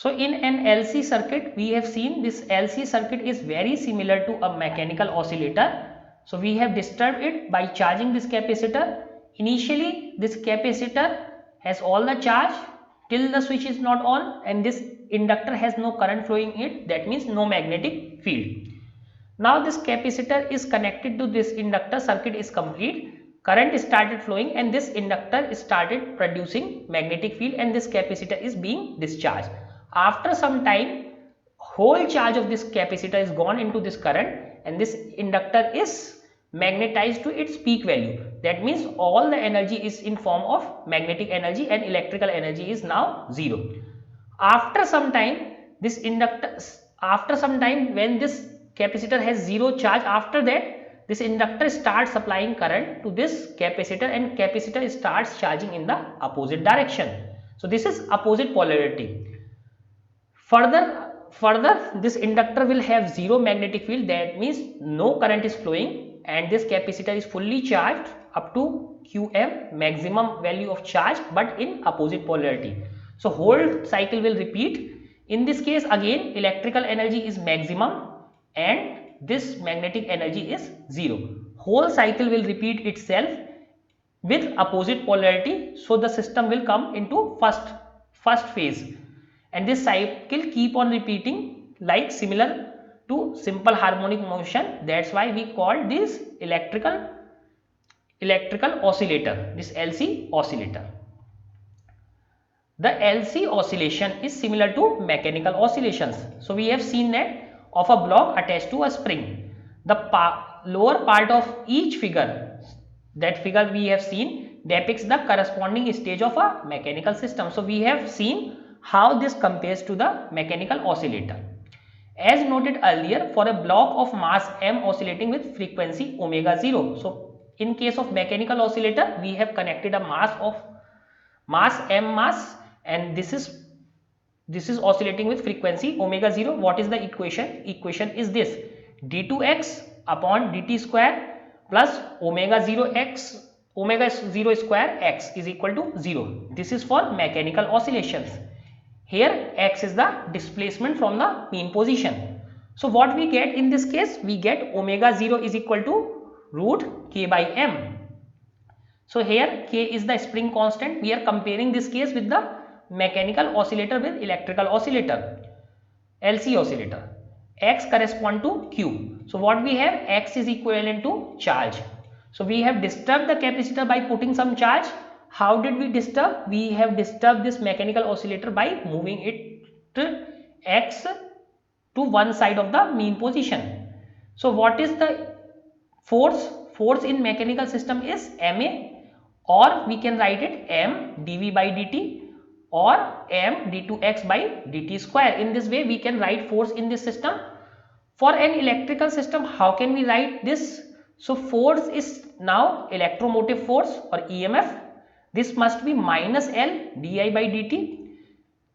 So in an LC circuit, we have seen this LC circuit is very similar to a mechanical oscillator. So we have disturbed it by charging this capacitor. Initially, this capacitor has all the charge till the switch is not on, and this inductor has no current flowing in it. That means no magnetic field. Now this capacitor is connected to this inductor, circuit is complete, current started flowing and this inductor started producing magnetic field and this capacitor is being discharged. After some time, whole charge of this capacitor is gone into this current and this inductor is magnetized to its peak value. That means all the energy is in form of magnetic energy and electrical energy is now 0. After some time, this inductor, after some time when this capacitor has 0 charge, after that this inductor starts supplying current to this capacitor and capacitor starts charging in the opposite direction. So this is opposite polarity. Further this inductor will have 0 magnetic field, that means no current is flowing and this capacitor is fully charged up to Qm, maximum value of charge, but in opposite polarity. So whole cycle will repeat. In this case again electrical energy is maximum and this magnetic energy is 0. Whole cycle will repeat itself with opposite polarity. So the system will come into first phase and this cycle keep on repeating like similar to simple harmonic motion. That's why we call this electrical oscillator, this LC oscillator. The LC oscillation is similar to mechanical oscillations. So we have seen that of a block attached to a spring. The lower part of each figure, that figure we have seen, depicts the corresponding stage of a mechanical system. So we have seen how this compares to the mechanical oscillator. As noted earlier, for a block of mass m oscillating with frequency omega 0. So in case of mechanical oscillator, we have connected a mass m mass and this is oscillating with frequency omega 0. What is the equation? Equation is this: d2x upon dt square plus omega 0 square x is equal to 0. This is for mechanical oscillations. Here x is the displacement from the mean position. So what we get in this case? We get omega 0 is equal to root k by m. So here k is the spring constant. We are comparing this case with the mechanical oscillator with electrical oscillator, LC oscillator. X correspond to Q. So what we have? X is equivalent to charge. So we have disturbed the capacitor by putting some charge. How did we disturb? We have disturbed this mechanical oscillator by moving it x to one side of the mean position. So what is the force? Force in mechanical system is ma, or we can write it m dv by dt or m d2x by dt square. In this way we can write force in this system. For an electrical system, how can we write this? So force is now electromotive force or EMF. This must be minus L di by dt.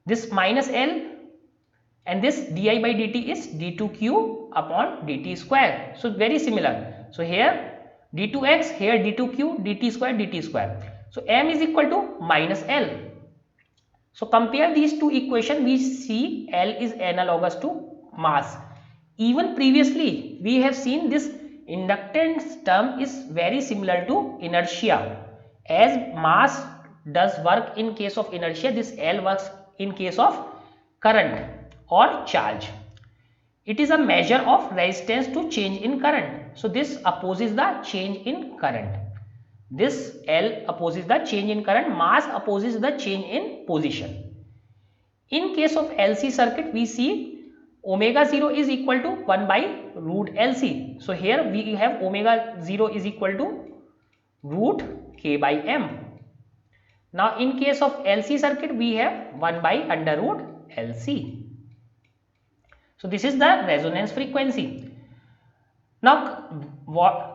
This minus L and this di by dt is d2q upon dt square. So very similar. So here d2x, here d2q, dt square. So m is equal to minus L. So compare these two equations, we see L is analogous to mass. Even previously we have seen this inductance term is very similar to inertia. As mass does work in case of inertia, this L works in case of current or charge. It is a measure of resistance to change in current. So this opposes the change in current. This L opposes the change in current, mass opposes the change in position. In case of LC circuit, we see omega 0 is equal to 1 by root LC. So here we have omega 0 is equal to root k by m. Now in case of LC circuit, we have 1 by under root LC. So this is the resonance frequency. Now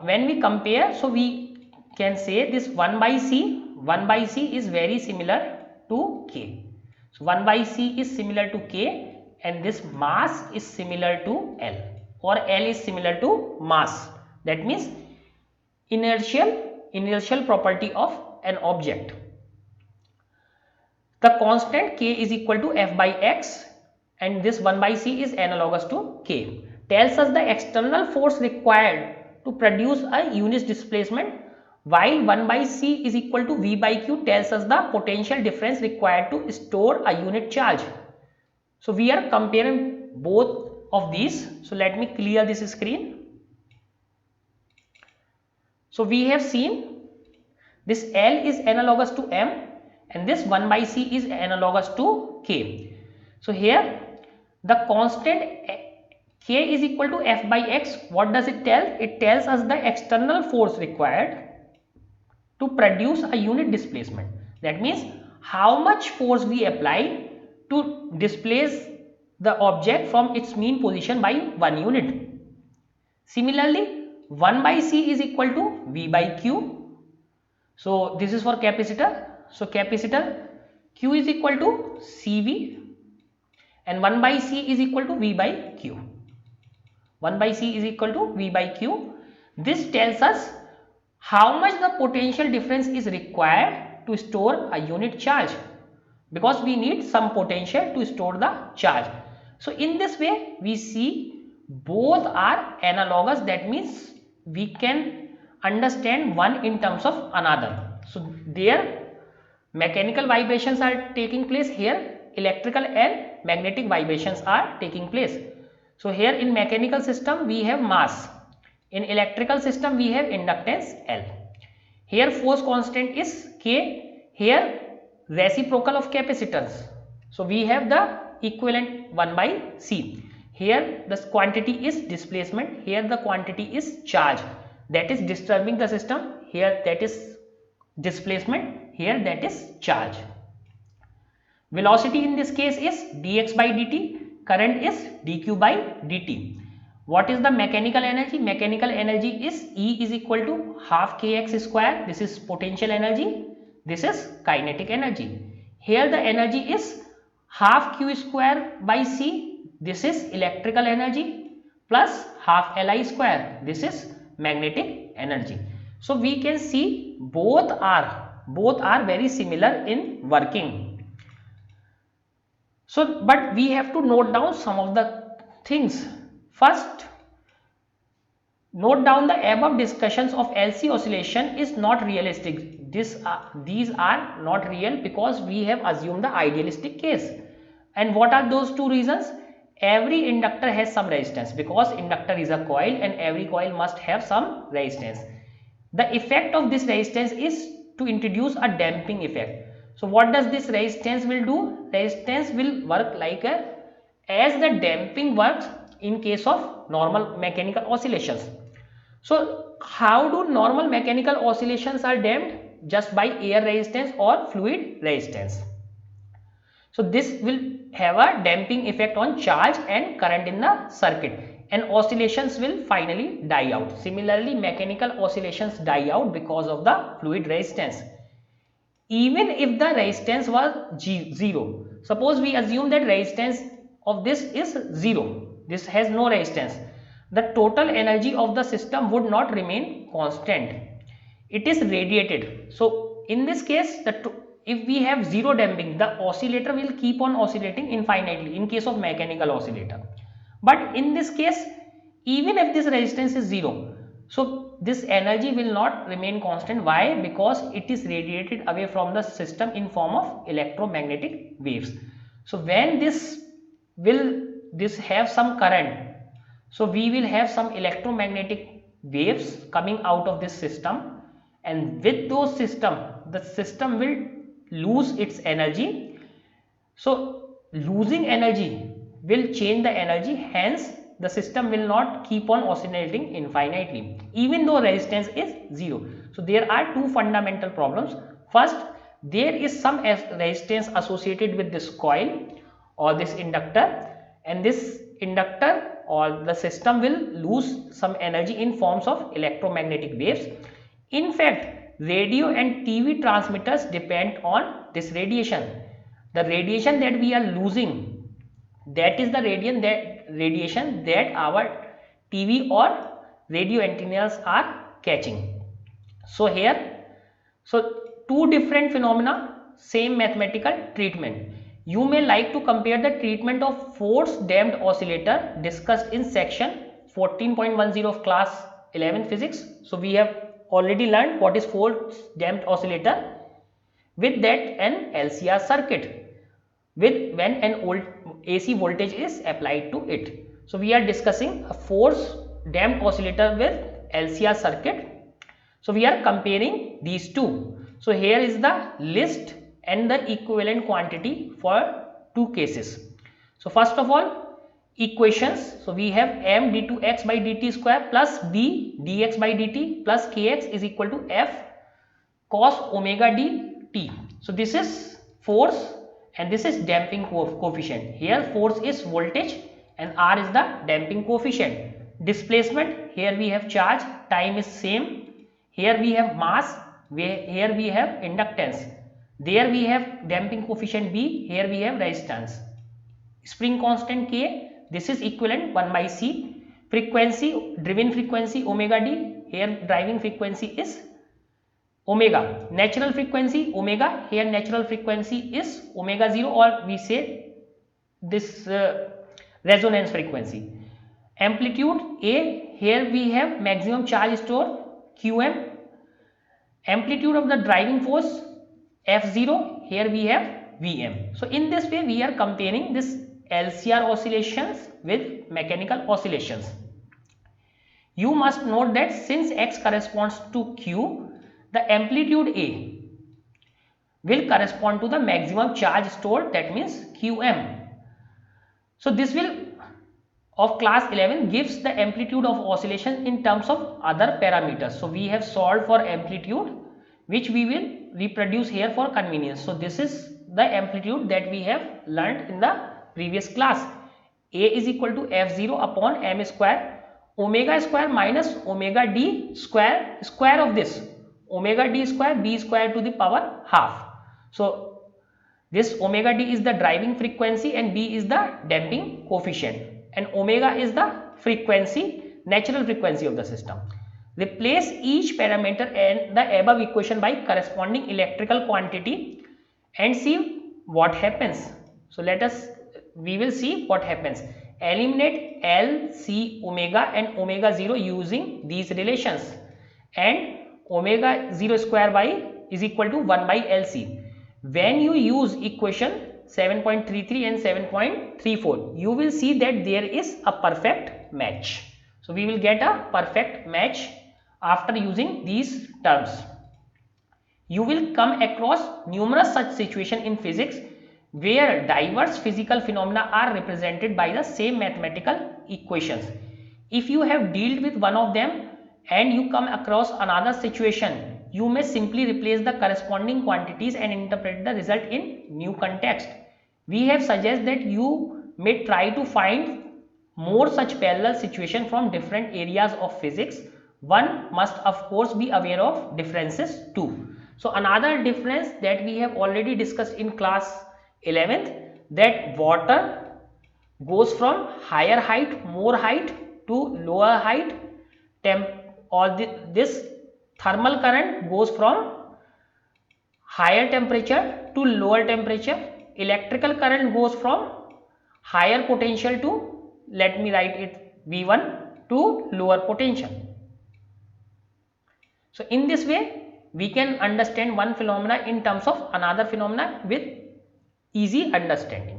when we compare, so we can say this 1 by C is very similar to K. So 1 by C is similar to K and this mass is similar to L, or L is similar to mass. That means inertial property of an object. The constant K is equal to F by X. and this 1 by C is analogous to K. Tells us the external force required to produce a unit displacement, while 1 by C is equal to V by Q tells us the potential difference required to store a unit charge. So we are comparing both of these. So let me clear this screen. So we have seen this L is analogous to M and this 1 by C is analogous to K. So here the constant K is equal to F by X. What does it tell? It tells us the external force required to produce a unit displacement. That means how much force we apply to displace the object from its mean position by 1 unit. Similarly, 1 by C is equal to V by Q. So this is for capacitor. So capacitor Q is equal to CV and 1 by C is equal to V by Q. 1 by C is equal to V by Q. This tells us how much the potential difference is required to store a unit charge, because we need some potential to store the charge. So in this way we see both are analogous. That means we can understand one in terms of another. So their mechanical vibrations are taking place, here electrical and magnetic vibrations are taking place. So here in mechanical system we have mass, in electrical system we have inductance L. Here force constant is K, here reciprocal of capacitance. So we have the equivalent 1 by C. Here the quantity is displacement, here the quantity is charge that is disturbing the system, here that is displacement, here that is charge. Velocity in this case is dx by dt, current is dq by dt. What is the mechanical energy? Mechanical energy is E is equal to half kx square. This is potential energy. This is kinetic energy. Here the energy is half q square by C. This is electrical energy plus half Li square. This is magnetic energy. So we can see both are very similar in working. So but we have to note down some of the things. First, note down the above discussions of LC oscillation is not realistic. These are not real because we have assumed the idealistic case. And what are those two reasons? Every inductor has some resistance, because inductor is a coil and every coil must have some resistance. The effect of this resistance is to introduce a damping effect. So what does this resistance will do? Resistance will work like as the damping works in case of normal mechanical oscillations. So how do normal mechanical oscillations are damped? Just by air resistance or fluid resistance. So this will have a damping effect on charge and current in the circuit, and oscillations will finally die out. Similarly, mechanical oscillations die out because of the fluid resistance. Even if the resistance was zero, suppose we assume that resistance of this is 0, this has no resistance, the total energy of the system would not remain constant, it is radiated. So in this case, if we have zero damping, the oscillator will keep on oscillating infinitely in case of mechanical oscillator. But in this case, even if this resistance is 0, so this energy will not remain constant. Why? Because it is radiated away from the system in form of electromagnetic waves. So when this have some current, so we will have some electromagnetic waves coming out of this system, and with those the system will lose its energy. So losing energy will change the energy, hence the system will not keep on oscillating infinitely even though resistance is 0. So there are two fundamental problems. First, there is some resistance associated with this coil or this inductor, and this inductor or the system will lose some energy in forms of electromagnetic waves. In fact, radio and TV transmitters depend on this radiation. The radiation that we are losing, that is the radiation that our TV or radio antennas are catching. So here, so two different phenomena, same mathematical treatment. You may like to compare the treatment of force damped oscillator discussed in section 14.10 of class 11 physics. So we have already learned what is force damped oscillator with that an LCR circuit with when an AC voltage is applied to it. So we are discussing a force damped oscillator with LCR circuit. So we are comparing these two. So here is the list and the equivalent quantity for two cases. So first of all, equations. So we have m d2x by dt square plus b dx by dt plus kx is equal to f cos omega d t. So this is force and this is damping coefficient. Here force is voltage and r is the damping coefficient. Displacement, here we have charge, time is same. Here we have mass, here we have inductance. There we have damping coefficient B, here we have resistance. Spring constant K, this is equivalent 1 by C. Frequency, driven frequency omega D, here driving frequency is omega. Natural frequency omega, here natural frequency is omega 0, or we say this resonance frequency. Amplitude A, here we have maximum charge store Qm. Amplitude of the driving force F0, here we have Vm. So in this way we are comparing this LCR oscillations with mechanical oscillations. You must note that since x corresponds to Q, the amplitude A will correspond to the maximum charge stored, that means Qm. So this will of class 11 gives the amplitude of oscillation in terms of other parameters. So we have solved for amplitude, which we will reproduce here for convenience. So this is the amplitude that we have learnt in the previous class. A is equal to F0 upon m square, omega square minus omega d square, square of this omega d square b square to the power half. So this omega d is the driving frequency and b is the damping coefficient, and omega is the frequency, natural frequency of the system. Replace each parameter in the above equation by corresponding electrical quantity and see what happens. So we will see what happens. Eliminate L, C, omega and omega 0 using these relations, and omega 0 square by is equal to 1 by LC. When you use equation 7.33 and 7.34, you will see that there is a perfect match. So we will get a perfect match after using these terms. You will come across numerous such situations in physics where diverse physical phenomena are represented by the same mathematical equations. If you have dealt with one of them and you come across another situation, you may simply replace the corresponding quantities and interpret the result in new context. We have suggested that you may try to find more such parallel situations from different areas of physics. One must of course be aware of differences too. So another difference that we have already discussed in class 11th, that water goes from higher height, more height to lower height, this thermal current goes from higher temperature to lower temperature. Electrical current goes from higher potential to, let me write it, V1 to lower potential. So in this way we can understand one phenomena in terms of another phenomena with easy understanding.